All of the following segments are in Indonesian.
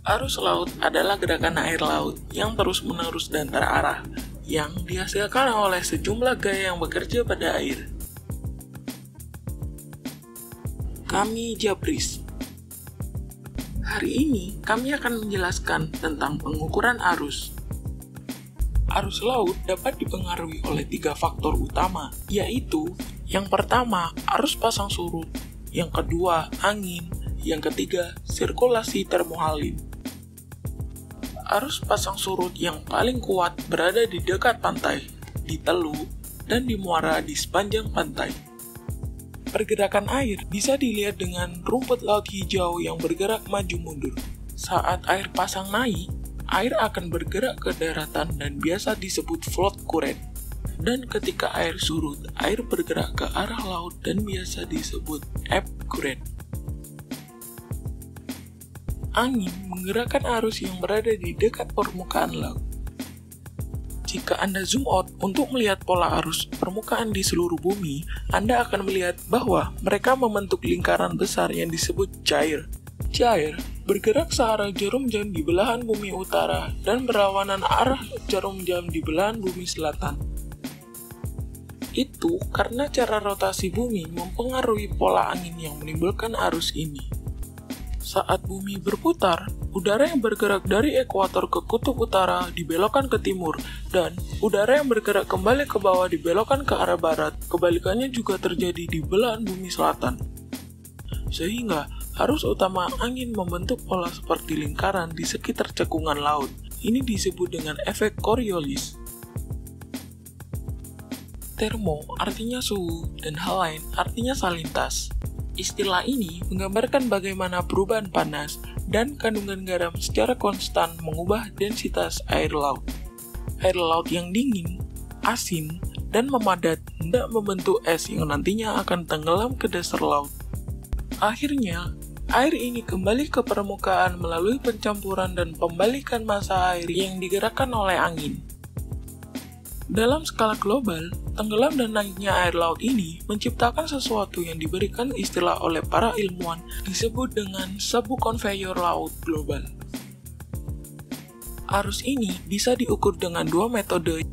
Arus laut adalah gerakan air laut yang terus-menerus dan terarah, yang dihasilkan oleh sejumlah gaya yang bekerja pada air. Kami Jabris. Hari ini kami akan menjelaskan tentang pengukuran arus. Arus laut dapat dipengaruhi oleh 3 faktor utama, yaitu yang pertama, arus pasang surut, yang kedua, angin, yang ketiga, sirkulasi termohalim. Arus pasang surut yang paling kuat berada di dekat pantai, di teluk, dan di muara di sepanjang pantai. Pergerakan air bisa dilihat dengan rumput laut hijau yang bergerak maju mundur. Saat air pasang naik, air akan bergerak ke daratan dan biasa disebut float current. Dan ketika air surut, air bergerak ke arah laut dan biasa disebut ebb current. Angin menggerakkan arus yang berada di dekat permukaan laut. Jika Anda zoom out untuk melihat pola arus permukaan di seluruh bumi, Anda akan melihat bahwa mereka membentuk lingkaran besar yang disebut gyre. Gyre bergerak searah jarum jam di belahan bumi utara dan berlawanan arah jarum jam di belahan bumi selatan. Itu karena cara rotasi bumi mempengaruhi pola angin yang menimbulkan arus ini. Saat bumi berputar, udara yang bergerak dari ekuator ke kutub utara dibelokkan ke timur, dan udara yang bergerak kembali ke bawah dibelokkan ke arah barat. Kebalikannya juga terjadi di belahan bumi selatan. Sehingga, arus utama angin membentuk pola seperti lingkaran di sekitar cekungan laut. Ini disebut dengan efek Coriolis. Termo artinya suhu, dan hal lain artinya salintas. Istilah ini menggambarkan bagaimana perubahan panas dan kandungan garam secara konstan mengubah densitas air laut. Air laut yang dingin, asin, dan memadat hendak membentuk es yang nantinya akan tenggelam ke dasar laut. Akhirnya, air ini kembali ke permukaan melalui pencampuran dan pembalikan massa air yang digerakkan oleh angin. Dalam skala global, tenggelam dan naiknya air laut ini menciptakan sesuatu yang diberikan istilah oleh para ilmuwan disebut dengan sebu konveyor laut global. Arus ini bisa diukur dengan 2 metode.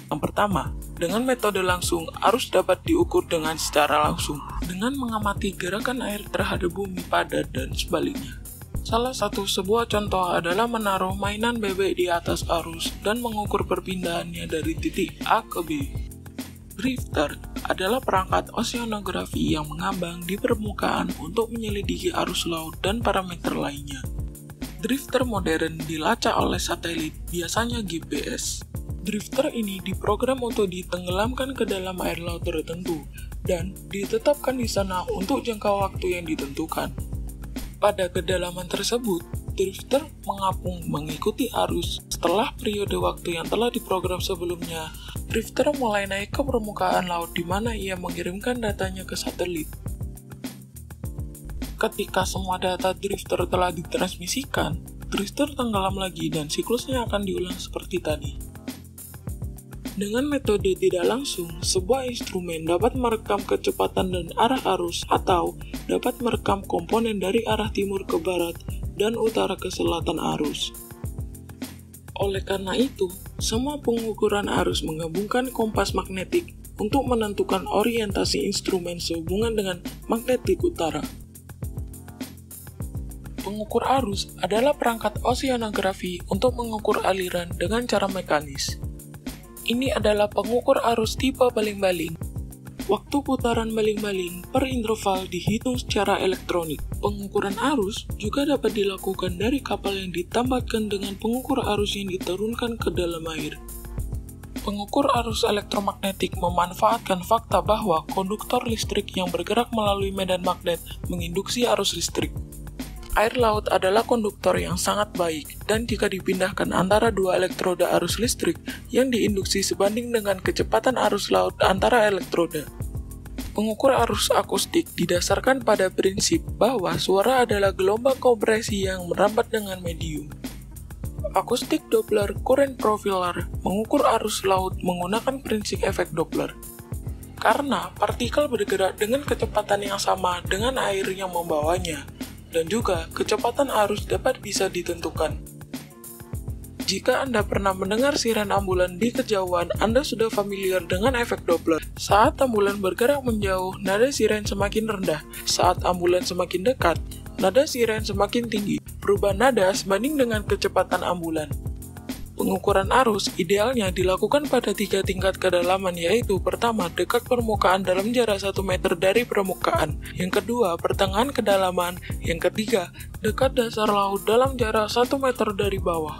Yang pertama, dengan metode langsung, arus dapat diukur dengan secara langsung, dengan mengamati gerakan air terhadap bumi padat dan sebaliknya. Salah satu sebuah contoh adalah menaruh mainan bebek di atas arus dan mengukur perpindahannya dari titik A ke B. Drifter adalah perangkat oceanografi yang mengambang di permukaan untuk menyelidiki arus laut dan parameter lainnya. Drifter modern dilacak oleh satelit, biasanya GPS. Drifter ini diprogram untuk ditenggelamkan ke dalam air laut tertentu dan ditetapkan di sana untuk jangka waktu yang ditentukan. Pada kedalaman tersebut, drifter mengapung mengikuti arus. Setelah periode waktu yang telah diprogram sebelumnya, drifter mulai naik ke permukaan laut di mana ia mengirimkan datanya ke satelit. Ketika semua data drifter telah ditransmisikan, drifter tenggelam lagi dan siklusnya akan diulang seperti tadi. Dengan metode tidak langsung, sebuah instrumen dapat merekam kecepatan dan arah arus atau dapat merekam komponen dari arah timur ke barat dan utara ke selatan arus. Oleh karena itu, semua pengukuran arus menggabungkan kompas magnetik untuk menentukan orientasi instrumen sehubungan dengan magnetik utara. Pengukur arus adalah perangkat oceanografi untuk mengukur aliran dengan cara mekanis. Ini adalah pengukur arus tipe baling-baling. Waktu putaran baling-baling per interval dihitung secara elektronik. Pengukuran arus juga dapat dilakukan dari kapal yang ditambatkan dengan pengukur arus yang diturunkan ke dalam air. Pengukur arus elektromagnetik memanfaatkan fakta bahwa konduktor listrik yang bergerak melalui medan magnet menginduksi arus listrik. Air laut adalah konduktor yang sangat baik, dan jika dipindahkan antara 2 elektroda arus listrik yang diinduksi sebanding dengan kecepatan arus laut antara elektroda. Pengukur arus akustik didasarkan pada prinsip bahwa suara adalah gelombang kompresi yang merambat dengan medium. Acoustic Doppler Current Profiler mengukur arus laut menggunakan prinsip efek Doppler. Karena partikel bergerak dengan kecepatan yang sama dengan air yang membawanya, dan juga kecepatan arus dapat bisa ditentukan. Jika Anda pernah mendengar siren ambulan di kejauhan, Anda sudah familiar dengan efek Doppler. Saat ambulan bergerak menjauh, nada siren semakin rendah. Saat ambulan semakin dekat, nada siren semakin tinggi. Perubahan nada sebanding dengan kecepatan ambulan. Pengukuran arus idealnya dilakukan pada 3 tingkat kedalaman, yaitu pertama, dekat permukaan dalam jarak 1 meter dari permukaan. Yang kedua, pertengahan kedalaman. Yang ketiga, dekat dasar laut dalam jarak 1 meter dari bawah.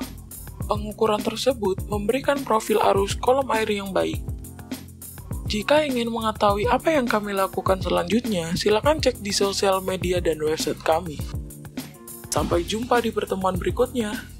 Pengukuran tersebut memberikan profil arus kolom air yang baik. Jika ingin mengetahui apa yang kami lakukan selanjutnya, silakan cek di sosial media dan website kami. Sampai jumpa di pertemuan berikutnya.